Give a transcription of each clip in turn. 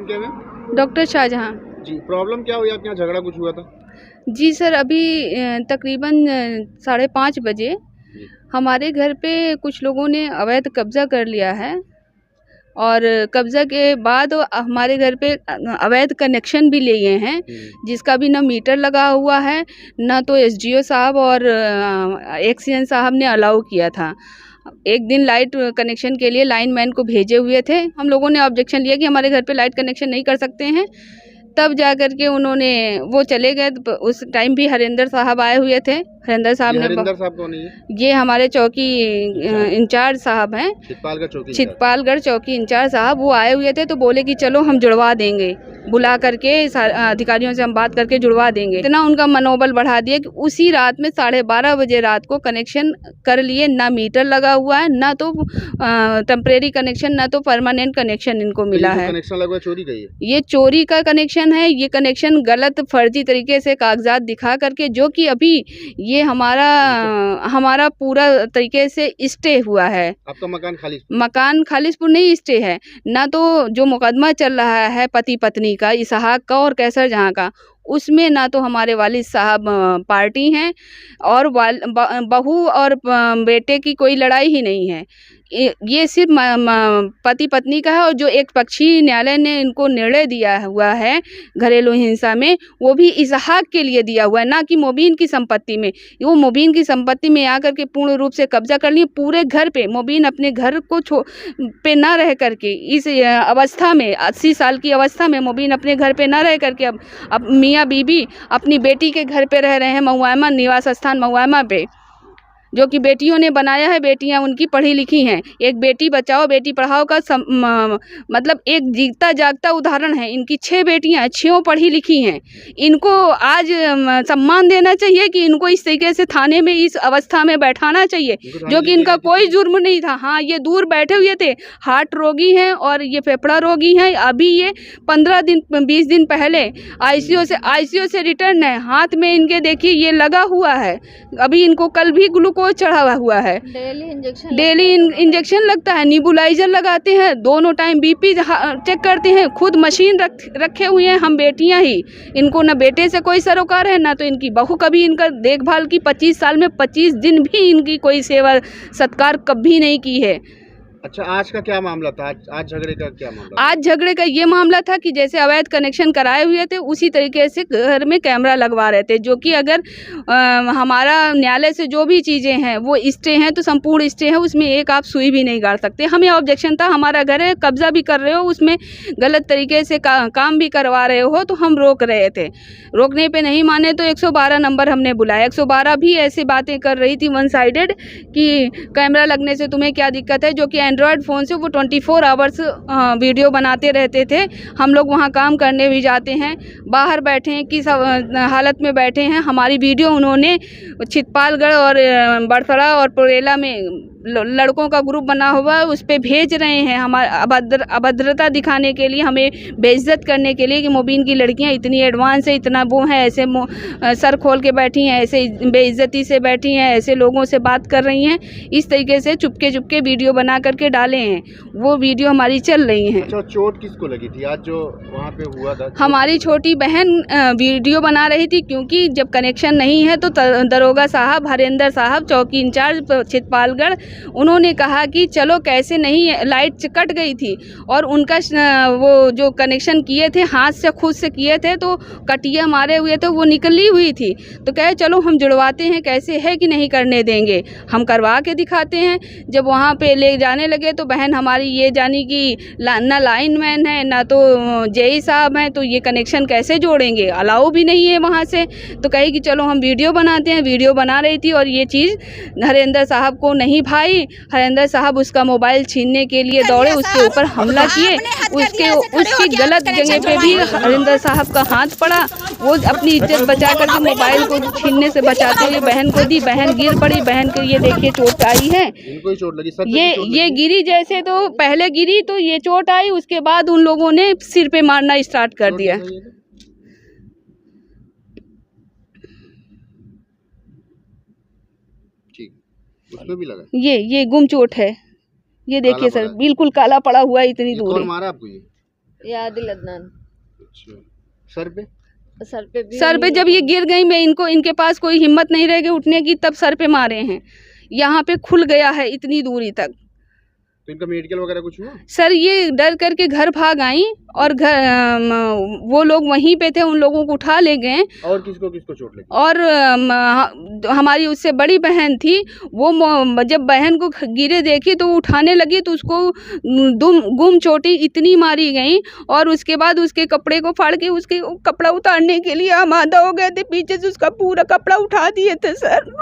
नाम क्या है? डॉक्टर शाहजहां। जी, प्रॉब्लम क्या हुई आपके यहाँ, झगड़ा कुछ हुआ था? जी सर, अभी तकरीबन 5:30 बजे जी। हमारे घर पे कुछ लोगों ने अवैध कब्जा कर लिया है और कब्जा के बाद हमारे घर पे अवैध कनेक्शन भी लिए हैं, जिसका भी ना मीटर लगा हुआ है, ना तो एसडीओ साहब और एक्सीएन साहब ने अलाउ किया था। एक दिन लाइट कनेक्शन के लिए लाइनमैन को भेजे हुए थे। हम लोगों ने ऑब्जेक्शन लिया कि हमारे घर पे लाइट कनेक्शन नहीं कर सकते हैं। तब जा कर के उन्होंने वो चले गए। उस टाइम भी हरिंदर साहब आए हुए थे। हरिंदर साहब ने हरिंदर साहब कौन है? ये हमारे चौकी इंचार्ज साहब हैं, चितपालगढ़ चौकी इंचार्ज साहब। वो आए हुए थे तो बोले कि चलो हम जुड़वा देंगे, बुला करके अधिकारियों से हम बात करके जुड़वा देंगे। इतना उनका मनोबल बढ़ा दिया कि उसी रात में 12:30 बजे रात को कनेक्शन कर लिए। ना मीटर लगा हुआ है, ना तो टेम्परेरी कनेक्शन, ना तो परमानेंट कनेक्शन इनको मिला है। कनेक्शन लगवा चोरी का ये चोरी का कनेक्शन है। ये कनेक्शन गलत फर्जी तरीके से कागजात दिखा करके, जो कि अभी ये हमारा पूरा तरीके से स्टे हुआ है। आपका मकान खालिसपुर नहीं स्टे है। ना तो जो मुकदमा चल रहा है पति पत्नी का, इसहाक का और कैसर जहाँ का, उसमें ना तो हमारे वालिद साहब पार्टी हैं और बहू और बेटे की कोई लड़ाई ही नहीं है। ये सिर्फ पति पत्नी का है। और जो एक पक्षी न्यायालय ने इनको निर्णय दिया हुआ है घरेलू हिंसा में, वो भी इसहाक के लिए दिया हुआ है, ना कि मोबीन की संपत्ति में। वो मोबीन की संपत्ति में आकर के पूर्ण रूप से कब्जा कर लिए पूरे घर पे। मोबीन अपने घर को पे ना रह करके, इस अवस्था में 80 साल की अवस्था में मोबीन अपने घर पे ना रह करके अब मियाँ बीबी अपनी बेटी के घर पे रह रहे हैं, महुआमा निवास स्थान महुआमा पे, जो कि बेटियों ने बनाया है। बेटियां उनकी पढ़ी लिखी हैं। एक बेटी बचाओ बेटी पढ़ाओ का मतलब एक जीता जागता उदाहरण है। इनकी 6 बेटियां, 6 पढ़ी लिखी हैं। इनको आज सम्मान देना चाहिए कि इनको इस तरीके से थाने में इस अवस्था में बैठाना चाहिए, जो कि इनका कोई जुर्म नहीं था। हाँ, ये दूर बैठे हुए थे, हार्ट रोगी हैं और ये फेफड़ा रोगी हैं। अभी ये 15 दिन 20 दिन पहले आईसीयू से रिटर्न है। हाथ में इनके देखिए ये लगा हुआ है। अभी इनको कल भी ग्लूकोज चढ़ा हुआ है। डेली इंजेक्शन लगता है, निबुलाइजर लगाते हैं, दोनों टाइम बीपी चेक करते हैं। खुद मशीन रखे हुए हैं हम बेटियां ही। इनको ना बेटे से कोई सरोकार है, ना तो इनकी बहू कभी इनका देखभाल की। 25 साल में 25 दिन भी इनकी कोई सेवा सत्कार कभी नहीं की है। अच्छा, आज का क्या मामला था? आज झगड़े का क्या मामला? आज झगड़े का ये मामला था कि जैसे अवैध कनेक्शन कराए हुए थे, उसी तरीके से घर में कैमरा लगवा रहे थे, जो कि अगर हमारा न्यायालय से जो भी चीज़ें हैं वो स्टे हैं तो संपूर्ण स्टे हैं, उसमें एक आप सुई भी नहीं गाड़ सकते। हमें ऑब्जेक्शन था, हमारा घर है, कब्जा भी कर रहे हो, उसमें गलत तरीके से काम भी करवा रहे हो, तो हम रोक रहे थे। रोकने पर नहीं माने तो 112 नंबर हमने बुलाया। 112 भी ऐसी बातें कर रही थी वन साइडेड कि कैमरा लगने से तुम्हें क्या दिक्कत है, जो कि एंड्रॉयड फ़ोन से वो 24 आवर्स वीडियो बनाते रहते थे। हम लोग वहाँ काम करने भी जाते हैं, बाहर बैठे हैं, किस हालत में बैठे हैं, हमारी वीडियो उन्होंने चितपालगढ़ और बड़सड़ा और पुरेला में लड़कों का ग्रुप बना हुआ है, उस पर भेज रहे हैं। हमारे अभद्रता दिखाने के लिए, हमें बेइज्जत करने के लिए कि मोबीन की लड़कियां इतनी एडवांस है, इतना वो है, ऐसे सर खोल के बैठी हैं, ऐसे बेइज्जती से बैठी हैं, ऐसे लोगों से बात कर रही हैं। इस तरीके से चुपके वीडियो बना करके डाले हैं। वो वीडियो हमारी चल रही है। अच्छा, चोट किसको लगी थी आज जो वहाँ पे हुआ था? हमारी छोटी बहन वीडियो बना रही थी, क्योंकि जब कनेक्शन नहीं है तो दरोगा साहब हरिंदर साहब चौकी इंचार्ज चितपालगढ़, उन्होंने कहा कि चलो कैसे नहीं, लाइट कट गई थी और उनका वो जो कनेक्शन किए थे हाथ से खुद से किए थे, तो कटिया मारे हुए थे, वो निकली हुई थी। तो कहे चलो हम जुड़वाते हैं, कैसे है कि नहीं करने देंगे, हम करवा के दिखाते हैं। जब वहाँ पे ले जाने लगे तो बहन हमारी ये जानी कि ना लाइनमैन है, ना तो जेई साहब हैं, तो ये कनेक्शन कैसे जोड़ेंगे, अलाउ भी नहीं है वहाँ से। तो कही कि चलो हम वीडियो बनाते हैं। वीडियो बना रही थी और ये चीज़ हरिंदर साहब को नहीं भाई। हरिंदर साहब उसका मोबाइल छीनने के लिए दौड़े, उसके ऊपर हमला किए। उसकी गलत जगह पे भी हरिंदर साहब का हाथ पड़ा। वो अपनी इज्जत बचा करके मोबाइल को छीनने से बचाते हुए बहन को दी। बहन गिर पड़ी, बहन को ये देखिए चोट आई है। इनको चोट लगी? ये गिरी जैसे तो पहले गिरी तो ये चोट आई, उसके बाद उन लोगों ने सिर पे मारना स्टार्ट कर दिया। उसमें भी लगा? ये गुम चोट है, ये देखिए सर, बिल्कुल काला पड़ा हुआ है इतनी दूर है। मारा आपको ये? या आदिल अदनान। अच्छा, सर पे? सर पे जब ये गिर गई, मैं इनके पास कोई हिम्मत नहीं रह गई उठने की, तब सर पे मारे हैं। यहाँ पे खुल गया है इतनी दूरी तक। तो इनका मेडिकल वगैरह कुछ हुआ? सर ये डर करके घर भाग आई और वो लोग वहीं पे थे, उन लोगों को उठा ले गए। और किसको किसको चोट लगी? और हमारी उससे बड़ी बहन थी, वो जब बहन को गिरे देखी तो वो उठाने लगी तो उसको गुम चोटी इतनी मारी गई, और उसके बाद उसके कपड़े को फाड़ के उसके कपड़ा उतारने के लिए आमादा हो गए थे, पीछे से उसका पूरा कपड़ा उठा दिए थे सर।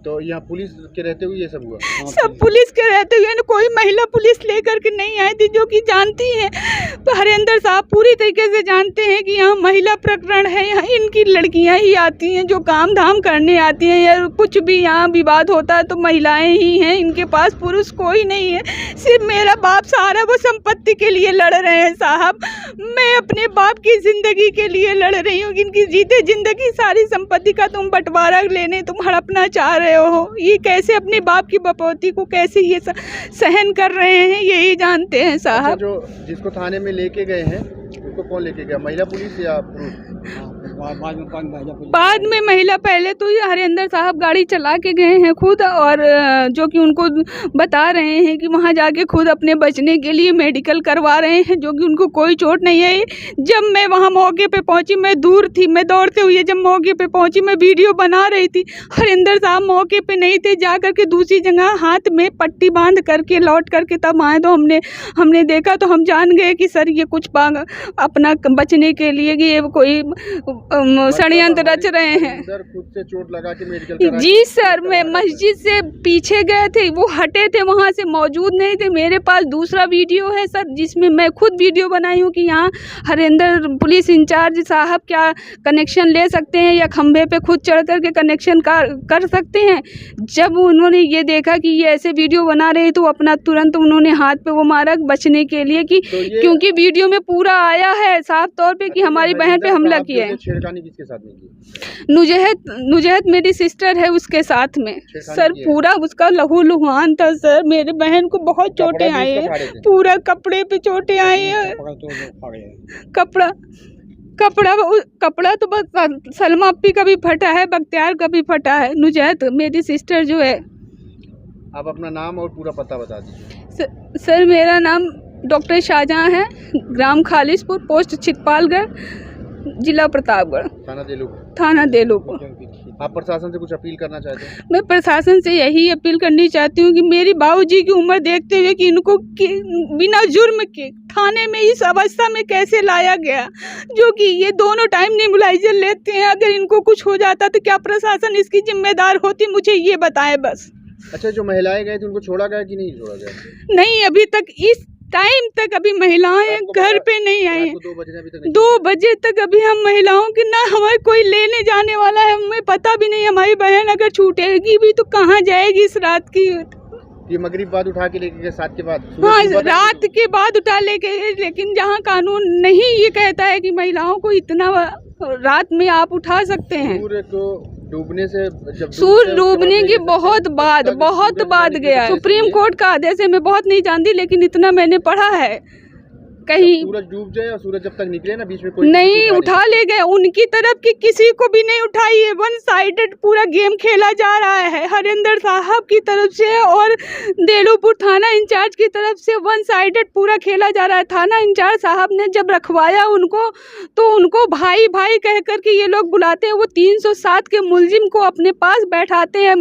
तो यहाँ पुलिस के रहते हुए ये सब हुआ? सब पुलिस के रहते हुए कोई महिला पुलिस लेकर के नहीं आई थी, जो कि जानती है हरेंद्र साहब पूरी तरीके से जानते हैं कि यहाँ महिला प्रकरण है, यहाँ इनकी लड़कियाँ ही आती हैं जो काम धाम करने आती हैं, या कुछ भी यहाँ विवाद होता है तो महिलाएं ही हैं, इनके पास पुरुष कोई नहीं है। सिर्फ मेरा बाप सारा वो संपत्ति के लिए लड़ रहे हैं साहब, मैं अपने बाप की ज़िंदगी के लिए लड़ रही हूँ। इनकी जीते ज़िंदगी सारी संपत्ति का तुम बंटवारा लेने तुम हड़पना चाह रहे हो, ये कैसे अपने बाप की बपौती को कैसे ये सहन कर रहे हैं, यही जानते हैं साहब। अच्छा, जो जिसको थाने में लेके गए हैं उसको कौन लेके गया, महिला पुलिस या पुरुष? बाद में महिला, पहले तो ये हरेंद्र साहब गाड़ी चला के गए हैं खुद, और जो कि उनको बता रहे हैं कि वहाँ जाके खुद अपने बचने के लिए मेडिकल करवा रहे हैं, जो कि उनको कोई चोट नहीं है। जब मैं वहाँ मौके पे पहुँची, मैं दूर थी, मैं दौड़ते हुए जब मौके पे पहुँची, मैं वीडियो बना रही थी, हरेंद्र साहब मौके पे नहीं थे, जा करके दूसरी जगह हाथ में पट्टी बांध करके लौट करके तब आए, तो हमने देखा तो हम जान गए कि सर ये कुछ अपना बचने के लिए कि ये कोई षड्यंत्र रच रहे हैं। खुद से चोट लगा के मेडिकल जी सर, मैं मस्जिद से पीछे गए थे, वो हटे थे, वहाँ से मौजूद नहीं थे। मेरे पास दूसरा वीडियो है सर, जिसमें मैं खुद वीडियो बनाई हूँ कि यहाँ हरेंद्र पुलिस इंचार्ज साहब क्या कनेक्शन ले सकते हैं या खंभे पे खुद चढ़ कर के कनेक्शन कर सकते हैं। जब उन्होंने ये देखा कि ये ऐसे वीडियो बना रहे तो अपना तुरंत उन्होंने हाथ पे वो मारा बचने के लिए कि क्योंकि वीडियो में पूरा आया है साफ तौर पे कि हमारी बहन पे हमला किया है। छेड़खानी किसके साथ में की? नुजहत मेरी सिस्टर है, उसके साथ में सर पूरा उसका लहू लुहान था सर। मेरे बहन को बहुत चोटें आई हैं, पूरा कपड़े पे चोटें आई हैं। कपड़ा तो बस सलमा अप्पी का भी फटा है, बख्तियार का भी फटा है। नुजहत मेरी सिस्टर जो है। आप अपना नाम और पूरा पता बता दीजिए। सर मेरा नाम डॉक्टर शाहजहां है, ग्राम खालिसपुर, पोस्ट छितपालगढ़, जिला प्रतापगढ़, थाना देलूपुर। आप प्रशासन से कुछ अपील करना चाहते हैं? मैं प्रशासन से यही अपील करनी चाहती हूँ कि मेरी बाबूजी की उम्र देखते हुए कि इनको बिना जुर्म के थाने में इस अवस्था में कैसे लाया गया, जो कि ये दोनों टाइम नेबुलाइजर लेते हैं। अगर इनको कुछ हो जाता तो क्या प्रशासन इसकी जिम्मेदार होती, मुझे ये बताएं बस। अच्छा, जो महिलाएं गए थे उनको छोड़ा गया कि नहीं छोड़ा गया? नहीं, अभी तक इस टाइम तक अभी महिलाएं घर पे नहीं आई हैं। 2 बजे तक अभी हम महिलाओं की ना हमारे कोई लेने जाने वाला है, हमें पता भी नहीं। हमारी बहन अगर छूटेगी भी तो कहाँ जाएगी इस रात की। ये मगरिब बाद उठा के लेके गए, 7 के बाद? हाँ, रात के बाद उठा लेके, लेकिन जहाँ कानून नहीं ये कहता है कि महिलाओं को इतना रात में आप उठा सकते हैं। डूबने से, जब सूर्य डूबने के बहुत बाद गया है। सुप्रीम कोर्ट का आदेश है, मैं बहुत नहीं जानती, लेकिन इतना मैंने पढ़ा है कहीं सूरज डूब जाए और सूरज जब तक निकले ना बीच में कोई नहीं उठा ले गए। उनकी तरफ की किसी को भी नहीं उठाई है। 1 साइडेड पूरा गेम खेला जा रहा है हरेंद्र साहब की तरफ से और देलूपुर थाना इंचार्ज की तरफ से 1 साइडेड पूरा खेला जा रहा है। थाना इंचार्ज साहब ने जब रखवाया उनको तो उनको भाई भाई कह कर के ये लोग बुलाते हैं। वो 307 के मुलजिम को अपने पास बैठाते हैं,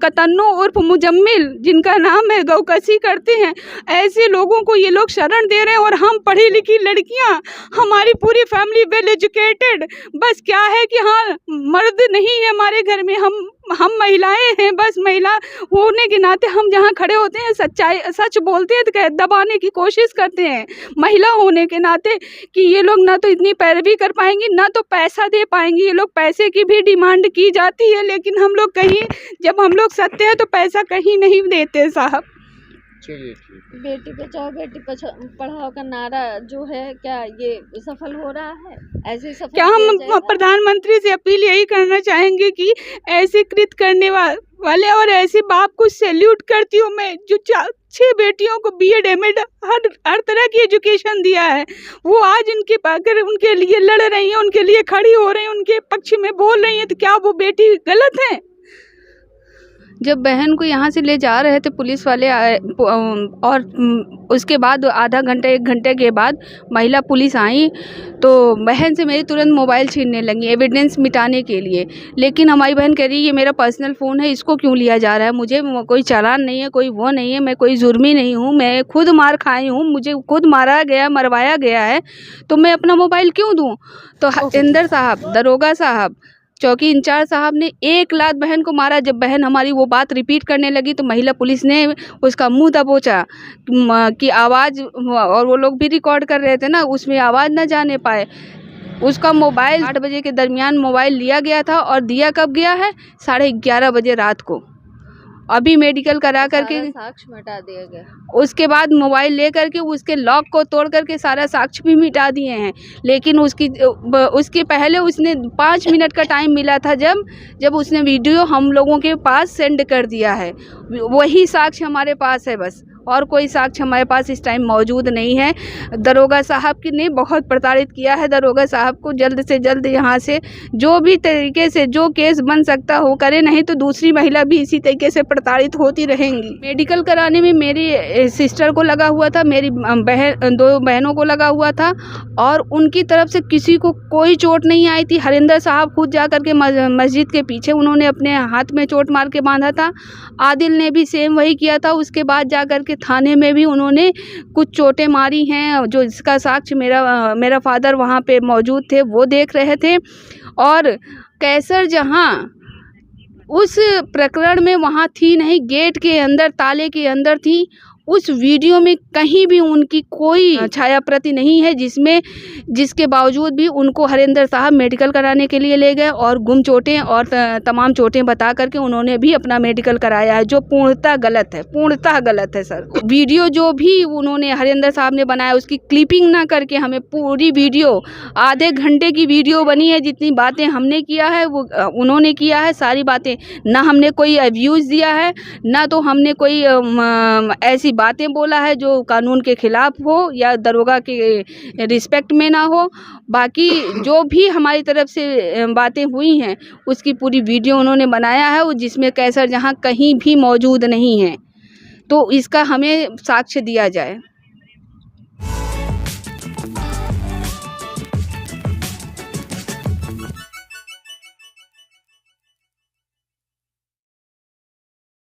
कतन्नो उर्फ मुजम्मिल जिनका नाम है, गौकसी करते हैं। ऐसे लोगों को ये लोग दे रहे हैं और हम पढ़ी लिखी लड़कियां, हमारी पूरी फैमिली वेल एजुकेटेड, बस क्या है कि हाँ मर्द नहीं है हमारे घर में, हम महिलाएं हैं। बस महिला होने के नाते हम जहाँ खड़े होते हैं सच बोलते हैं तो दबाने की कोशिश करते हैं महिला होने के नाते कि ये लोग ना तो इतनी पैरवी कर पाएंगी ना तो पैसा दे पाएंगी। ये लोग पैसे की भी डिमांड की जाती है, लेकिन हम लोग कहीं जब हम लोग सत्य हैं तो पैसा कहीं नहीं देते साहब। बेटी बचाओ बेटी पढ़ाओ का नारा जो है क्या ये सफल हो रहा है? ऐसे सफल क्या हम प्रधानमंत्री से अपील यही करना चाहेंगे कि ऐसे कृत करने वाले वाले और ऐसे बाप को सैल्यूट करती हूँ मैं, जो 6 बेटियों को बीएड एमएड हर तरह की एजुकेशन दिया है। वो आज उनके पाकर उनके लिए लड़ रही हैं, उनके लिए खड़ी हो रही हैं, उनके पक्ष में बोल रही हैं, तो क्या वो बेटी गलत है? जब बहन को यहाँ से ले जा रहे थे पुलिस वाले आए और उसके बाद आधा घंटे 1 घंटे के बाद महिला पुलिस आई तो बहन से मेरी तुरंत मोबाइल छीनने लगी एविडेंस मिटाने के लिए। लेकिन हमारी बहन कह रही ये मेरा पर्सनल फ़ोन है, इसको क्यों लिया जा रहा है? मुझे कोई चालान नहीं है, कोई वो नहीं है, मैं कोई जुर्मी नहीं हूँ, मैं खुद मार खाई हूँ, मुझे खुद मारा गया, मरवाया गया है, तो मैं अपना मोबाइल क्यों दूँ? तो हरिंदर साहब, दरोगा साहब, चौकी इंचार्ज साहब ने 1 लात बहन को मारा। जब बहन हमारी वो बात रिपीट करने लगी तो महिला पुलिस ने उसका मुंह दबोचा कि आवाज़, और वो लोग भी रिकॉर्ड कर रहे थे ना, उसमें आवाज़ ना जाने पाए। उसका मोबाइल 8 बजे के दरमियान मोबाइल लिया गया था और दिया कब गया है? 11:30 बजे रात को। अभी मेडिकल करा करके साक्ष्य मिटा दिया गया। उसके बाद मोबाइल ले करके उसके लॉक को तोड़ करके सारा साक्ष्य भी मिटा दिए हैं। लेकिन उसके पहले उसने 5 मिनट का टाइम मिला था जब उसने वीडियो हम लोगों के पास सेंड कर दिया है। वही साक्ष्य हमारे पास है बस, और कोई साक्ष्य हमारे पास इस टाइम मौजूद नहीं है। दरोगा साहब की ने बहुत प्रताड़ित किया है। दरोगा साहब को जल्द से जल्द यहाँ से जो भी तरीके से जो केस बन सकता हो करे, नहीं तो दूसरी महिला भी इसी तरीके से प्रताड़ित होती रहेंगी। मेडिकल कराने में मेरी सिस्टर को लगा हुआ था, मेरी 2 बहनों को लगा हुआ था, और उनकी तरफ से किसी को कोई चोट नहीं आई थी। हरिंदर साहब खुद जा कर के मस्जिद के पीछे उन्होंने अपने हाथ में चोट मार के बांधा था। आदिल ने भी सेम वही किया था। उसके बाद जा कर के थाने में भी उन्होंने कुछ चोटें मारी हैं, जो इसका साक्ष्य मेरा फादर वहाँ पे मौजूद थे, वो देख रहे थे। और कैसर जहाँ उस प्रकरण में वहाँ थी नहीं, गेट के अंदर ताले के अंदर थी। उस वीडियो में कहीं भी उनकी कोई छाया प्रति नहीं है, जिसके बावजूद भी उनको हरिंदर साहब मेडिकल कराने के लिए ले गए और गुम चोटें और तमाम चोटें बता करके उन्होंने भी अपना मेडिकल कराया है, जो पूर्णतः गलत है सर। वीडियो जो भी उन्होंने हरिंदर साहब ने बनाया उसकी क्लिपिंग ना करके हमें पूरी वीडियो, आधे घंटे की वीडियो बनी है। जितनी बातें हमने किया है वो उन्होंने किया है, सारी बातें। ना हमने कोई अब्यूज़ दिया है, ना तो हमने कोई ऐसी बातें बोला है जो कानून के खिलाफ हो या दरोगा के रिस्पेक्ट में ना हो। बाकी जो भी हमारी तरफ से बातें हुई हैं उसकी पूरी वीडियो उन्होंने बनाया है, वो जिसमें कैसर जहां कहीं भी मौजूद नहीं है। तो इसका हमें साक्ष्य दिया जाए।